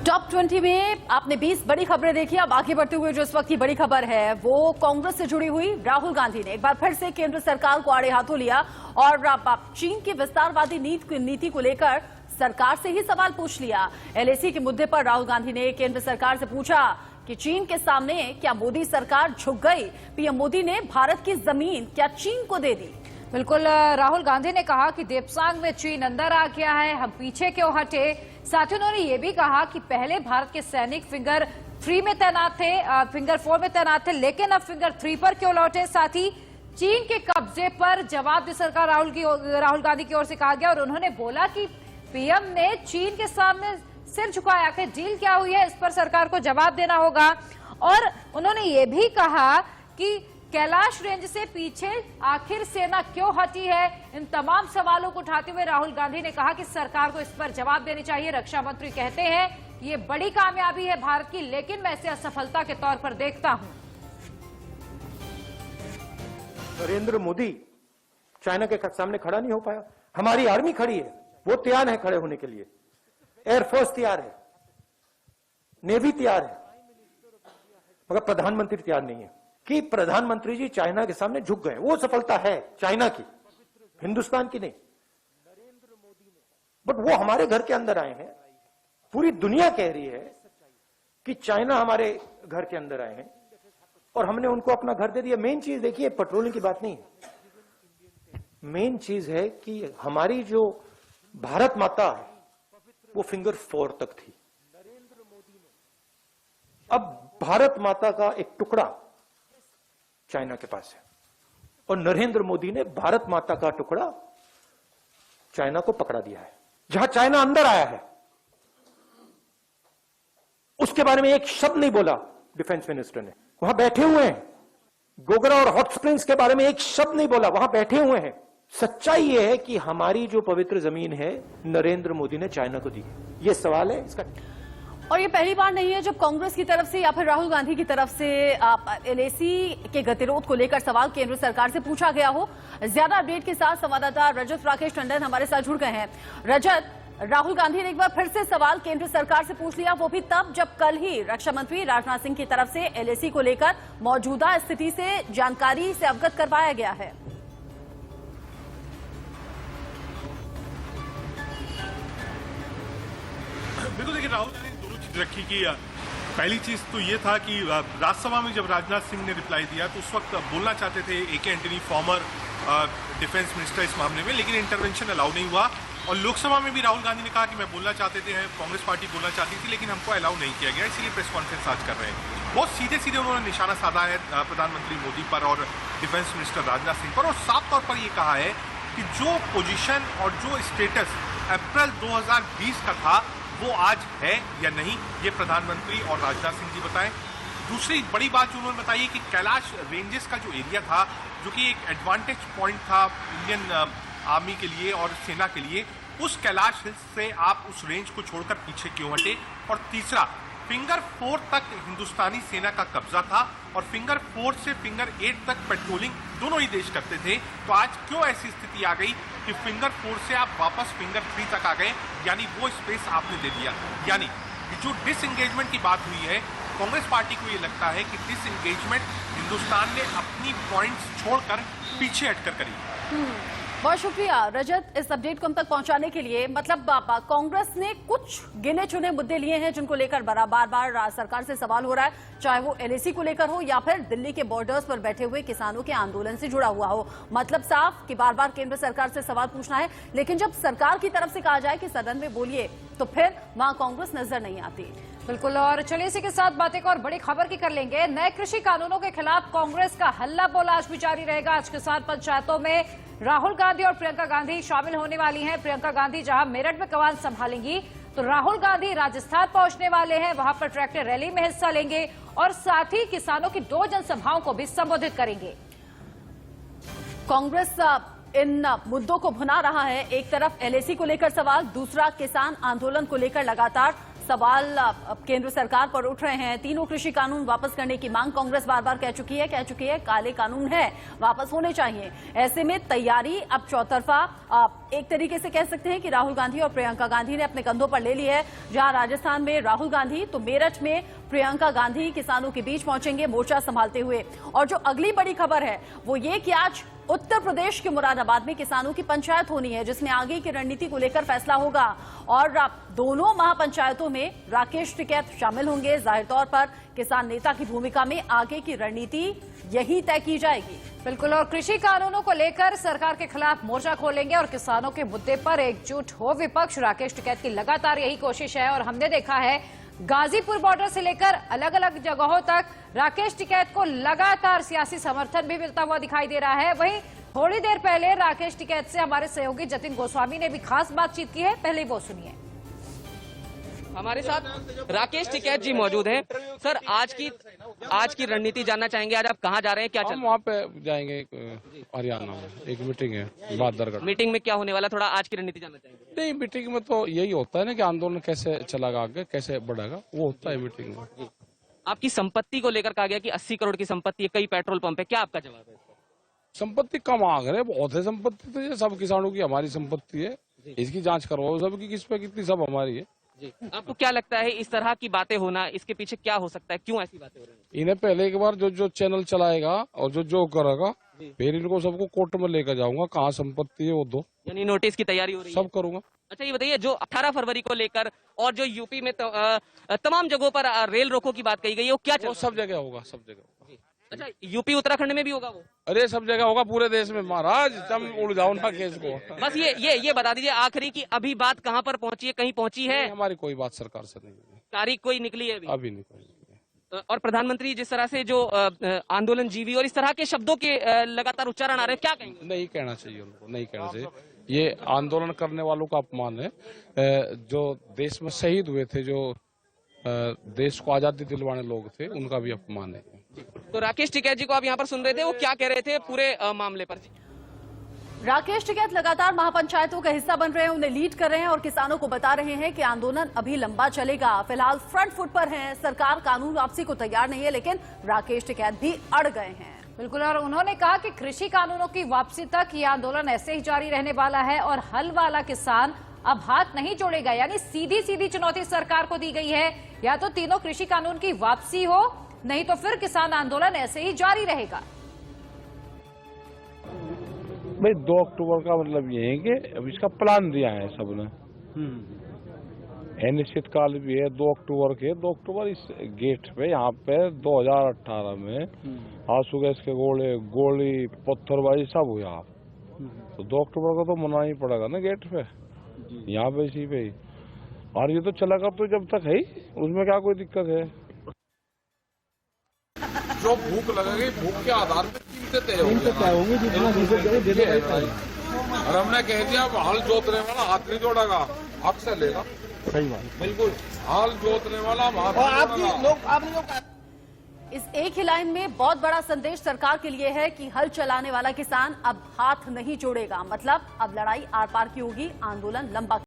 Top 20 में आपने 20 बड़ी खबरें देखी। अब आगे बढ़ते हुए जो इस वक्त की बड़ी खबर है वो कांग्रेस से जुड़ी हुई। राहुल गांधी ने एक बार फिर से केंद्र सरकार को आड़े हाथों लिया और चीन की विस्तारवादी नीति को लेकर सरकार से ही सवाल पूछ लिया। एलएसी के मुद्दे पर राहुल गांधी ने केंद्र सरकार से पूछा कि चीन के सामने क्या मोदी सरकार झुक गई? पीएम मोदी ने भारत की जमीन क्या चीन को दे दी? बिल्कुल, राहुल गांधी ने कहा कि देप्सांग में चीन अंदर आ गया है, हम पीछे क्यों हटे। साथ ही उन्होंने ये भी कहा कि पहले भारत के सैनिक फिंगर 3 में तैनात थे, फिंगर 4 में तैनात थे, लेकिन अब फिंगर 3 पर क्यों लौटे। साथ ही चीन के कब्जे पर जवाब दी सरकार राहुल गांधी की ओर से कहा गया और उन्होंने बोला कि पीएम ने चीन के सामने सिर झुकाया। आखिर डील क्या हुई है, इस पर सरकार को जवाब देना होगा। और उन्होंने ये भी कहा कि कैलाश रेंज से पीछे आखिर सेना क्यों हटी है। इन तमाम सवालों को उठाते हुए राहुल गांधी ने कहा कि सरकार को इस पर जवाब देनी चाहिए। रक्षा मंत्री कहते हैं ये बड़ी कामयाबी है भारत की, लेकिन मैं इसे असफलता के तौर पर देखता हूं। नरेंद्र मोदी चाइना के सामने खड़ा नहीं हो पाया। हमारी आर्मी खड़ी है, वो तैयार है खड़े होने के लिए। एयरफोर्स तैयार है, नेवी तैयार है, मगर प्रधानमंत्री तैयार नहीं है कि प्रधानमंत्री जी चाइना के सामने झुक गए। वो सफलता है चाइना की, हिंदुस्तान की नहीं। बट वो हमारे घर के अंदर आए हैं। पूरी दुनिया कह रही है कि चाइना हमारे घर के अंदर आए हैं और हमने उनको अपना घर दे दिया। मेन चीज देखिए, पेट्रोलिंग की बात नहीं है। मेन चीज है कि हमारी जो भारत माता है वो फिंगर 4 तक थी। अब भारत माता का एक टुकड़ा चाइना के पास है और नरेंद्र मोदी ने भारत माता का टुकड़ा चाइना को पकड़ा दिया है। जहां चाइना अंदर आया है उसके बारे में एक शब्द नहीं बोला डिफेंस मिनिस्टर ने। वहां बैठे हुए हैं। गोगरा और हॉट स्प्रिंग्स के बारे में एक शब्द नहीं बोला, वहां बैठे हुए हैं। सच्चाई यह है कि हमारी जो पवित्र जमीन है नरेंद्र मोदी ने चाइना को दी। यह सवाल है इसका। और ये पहली बार नहीं है जब कांग्रेस की तरफ से या फिर राहुल गांधी की तरफ से एलएसी के गतिरोध को लेकर सवाल केंद्र सरकार से पूछा गया हो। ज्यादा अपडेट के साथ संवाददाता रजत राकेश टंडन हमारे साथ जुड़ गए हैं। रजत, राहुल गांधी ने एक बार फिर से सवाल केंद्र सरकार से पूछ लिया, वो भी तब जब कल ही रक्षा मंत्री राजनाथ सिंह की तरफ से एलएसी को लेकर मौजूदा स्थिति से जानकारी से अवगत करवाया गया है। बिल्कुल, देखिए राहुल गांधी ने दोनों चीज रखी कि पहली चीज तो ये था कि राज्यसभा में जब राजनाथ सिंह ने रिप्लाई दिया तो उस वक्त बोलना चाहते थे एके एंटनी, फॉर्मर डिफेंस मिनिस्टर, इस मामले में, लेकिन इंटरवेंशन अलाउ नहीं हुआ। और लोकसभा में भी राहुल गांधी ने कहा कि मैं बोलना चाहते थे, कांग्रेस पार्टी बोलना चाहती थी, लेकिन हमको अलाउ नहीं किया गया, इसीलिए प्रेस कॉन्फ्रेंस आज कर रहे हैं। बहुत सीधे सीधे उन्होंने निशाना साधा है प्रधानमंत्री मोदी पर और डिफेंस मिनिस्टर राजनाथ सिंह पर, और साफ तौर पर यह कहा है कि जो पोजीशन और जो स्टेटस अप्रैल 2020 का था वो आज है या नहीं, ये प्रधानमंत्री और राजनाथ सिंह जी बताएं। दूसरी बड़ी बात जो उन्होंने बताई कि कैलाश रेंजेस का जो एरिया था, जो कि एक एडवांटेज पॉइंट था इंडियन आर्मी के लिए और सेना के लिए, उस कैलाश हिल्स से आप उस रेंज को छोड़कर पीछे क्यों हटे। और तीसरा, फिंगर 4 तक हिंदुस्तानी सेना का कब्जा था और फिंगर 4 से फिंगर 8 तक पेट्रोलिंग दोनों ही देश करते थे, तो आज क्यों ऐसी स्थिति आ गई कि फिंगर 4 से आप वापस फिंगर 3 तक आ गए, यानी वो स्पेस आपने दे दिया। यानी जो डिसएंगेजमेंट की बात हुई है, कांग्रेस पार्टी को ये लगता है कि डिसएंगेजमेंट हिंदुस्तान ने अपनी पॉइंट्स छोड़कर पीछे हटकर करी। बहुत शुक्रिया रजत इस अपडेट को हम तक पहुंचाने के लिए। मतलब कांग्रेस ने कुछ गिने चुने मुद्दे लिए हैं जिनको लेकर बार बार सरकार से सवाल हो रहा है, चाहे वो एलएसी को लेकर हो या फिर दिल्ली के बॉर्डर्स पर बैठे हुए किसानों के आंदोलन से जुड़ा हुआ हो। मतलब साफ कि बार बार केंद्र सरकार से सवाल पूछना है, लेकिन जब सरकार की तरफ से कहा जाए कि सदन में बोलिए तो फिर वहां कांग्रेस नजर नहीं आती। बिल्कुल, और चलिए इसी के साथ बातें और बड़ी खबर की कर लेंगे। नए कृषि कानूनों के खिलाफ कांग्रेस का हल्ला बोल आज भी जारी रहेगा। आज किसान पंचायतों में राहुल गांधी और प्रियंका गांधी शामिल होने वाली हैं। प्रियंका गांधी जहां मेरठ में कमान संभालेंगी तो राहुल गांधी राजस्थान पहुंचने वाले हैं, वहां पर ट्रैक्टर रैली में हिस्सा लेंगे और साथ ही किसानों की 2 जनसभाओं को भी संबोधित करेंगे। कांग्रेस इन मुद्दों को भुना रहा है। एक तरफ एलएसी को लेकर सवाल, दूसरा किसान आंदोलन को लेकर लगातार सवाल अब केंद्र सरकार पर उठ रहे हैं। तीनों कृषि कानून वापस करने की मांग कांग्रेस बार बार कह चुकी है काले कानून है, वापस होने चाहिए। ऐसे में तैयारी अब चौतरफा एक तरीके से कह सकते हैं कि राहुल गांधी और प्रियंका गांधी ने अपने कंधों पर ले ली है। जहां राजस्थान में राहुल गांधी तो मेरठ में प्रियंका गांधी किसानों के बीच पहुंचेंगे मोर्चा संभालते हुए। और जो अगली बड़ी खबर है वो ये कि आज उत्तर प्रदेश के मुरादाबाद में किसानों की पंचायत होनी है, जिसमें आगे की रणनीति को लेकर फैसला होगा। और दोनों महापंचायतों में राकेश टिकैत शामिल होंगे। जाहिर तौर पर किसान नेता की भूमिका में आगे की रणनीति यही तय की जाएगी। बिल्कुल, और कृषि कानूनों को लेकर सरकार के खिलाफ मोर्चा खोलेंगे और किसानों के मुद्दे पर एकजुट हो विपक्ष। राकेश टिकैत की लगातार यही कोशिश है और हमने देखा है गाजीपुर बॉर्डर से लेकर अलग अलग जगहों तक राकेश टिकैत को लगातार सियासी समर्थन भी मिलता हुआ दिखाई दे रहा है। वहीं थोड़ी देर पहले राकेश टिकैत से हमारे सहयोगी जतिन गोस्वामी ने भी खास बातचीत की है, पहले वो सुनिए। हमारे साथ राकेश टिकैत जी मौजूद हैं। सर, आज की रणनीति जानना चाहेंगे। आज आप कहाँ जा रहे हैं, क्या चल? हम वहाँ पे जाएंगे हरियाणा में, एक मीटिंग है बादरगढ़। मीटिंग में क्या होने वाला, थोड़ा आज की रणनीति जानना चाहेंगे। नहीं, मीटिंग में तो यही होता है ना कि आंदोलन कैसे चलेगा आगे, कैसे बढ़ेगा, वो होता है मीटिंग में। आपकी संपत्ति को लेकर कहा गया कि 80 करोड़ की संपत्ति है, कई पेट्रोल पंप है, क्या आपका जवाब है? संपत्ति कम आग रहे, बहुत है संपत्ति, तो ये सब किसानों की हमारी संपत्ति है, इसकी जांच करवाओ सबकी, किस पे कितनी, सब हमारी है। आपको क्या लगता है इस तरह की बातें होना, इसके पीछे क्या हो सकता है, क्यों ऐसी बातें हो रही हैं? इन्हें पहले एक बार जो चैनल चलाएगा और जो करेगा, फिर इनको सबको कोर्ट में लेकर जाऊंगा, कहाँ संपत्ति है वो दो, यानी नोटिस की तैयारी हो रही है, सब करूंगा। अच्छा, ये बताइए, जो 18 फरवरी को लेकर और जो यूपी में तमाम जगहों पर रेल रोको की बात कही गई है, वो क्या वो सब जगह होगा, सब जगह होगा। अच्छा, यूपी उत्तराखंड में भी होगा वो? अरे सब जगह होगा, पूरे देश में महाराज, तुम उड़ जाओ ना केस को। बस ये बता दीजिए आखिरी की अभी बात कहाँ पर पहुंची है, कहीं पहुंची है? हमारी कोई बात सरकार से नहीं है, तारीख कोई निकली है अभी नहीं कोई। और प्रधानमंत्री जिस तरह से जो आंदोलन जीवी और इस तरह के शब्दों के लगातार उच्चारण आ रहे हैं, क्या कहेंगे? नहीं कहना चाहिए उनको, नहीं कहना चाहिए। ये आंदोलन करने वालों का अपमान है। जो देश में शहीद हुए थे, जो देश को आजादी दिलवाने लोग थे, उनका भी अपमान है। तो राकेश टिकैत जी को आप यहाँ पर सुन रहे थे, वो क्या कह रहे थे पूरे मामले पर? राकेश टिकैत लगातार महापंचायतों का हिस्सा बन रहे हैं, उन्हें लीड कर रहे हैं और किसानों को बता रहे हैं कि आंदोलन अभी लंबा चलेगा। फिलहाल फ्रंट फुट पर हैं, सरकार कानून वापसी को तैयार नहीं है, लेकिन राकेश टिकैत भी अड़ गए हैं। बिल्कुल, और उन्होंने कहा कि कृषि कानूनों की वापसी तक ये आंदोलन ऐसे ही जारी रहने वाला है और हल वाला किसान अब हाथ नहीं जोड़ेगा। यानी सीधी चुनौती सरकार को दी गई है, या तो तीनों कृषि कानून की वापसी हो, नहीं तो फिर किसान आंदोलन ऐसे ही जारी रहेगा। भाई 2 अक्टूबर का मतलब ये है कि अब इसका प्लान दिया है सबने, अनिश्चितकाल भी है 2 अक्टूबर के। 2 अक्टूबर इस गेट पे यहाँ पे 2018 में आंसू गैस के गोली पत्थरबाजी सब हुआ, तो 2 अक्टूबर को तो मनाना ही पड़ेगा ना गेट पे, यहाँ पे इसी पे ही। और ये तो चलेगा तो जब तक है, उसमें क्या कोई दिक्कत है? जो भूख लगेगी, भूख के आधार पर कीमतें तय होंगी, जितना और हमने कह दिया हल जोतने वाला हाथ नहीं जोड़ेगा, हक से लेगा। सही बात, बिल्कुल। हल जोतने वाला हाथ नहीं जोड़ेगा। इस एक ही लाइन में बहुत बड़ा संदेश सरकार के लिए है कि हल चलाने वाला किसान अब हाथ नहीं जोड़ेगा। मतलब अब लड़ाई आर पार की होगी, आंदोलन लंबा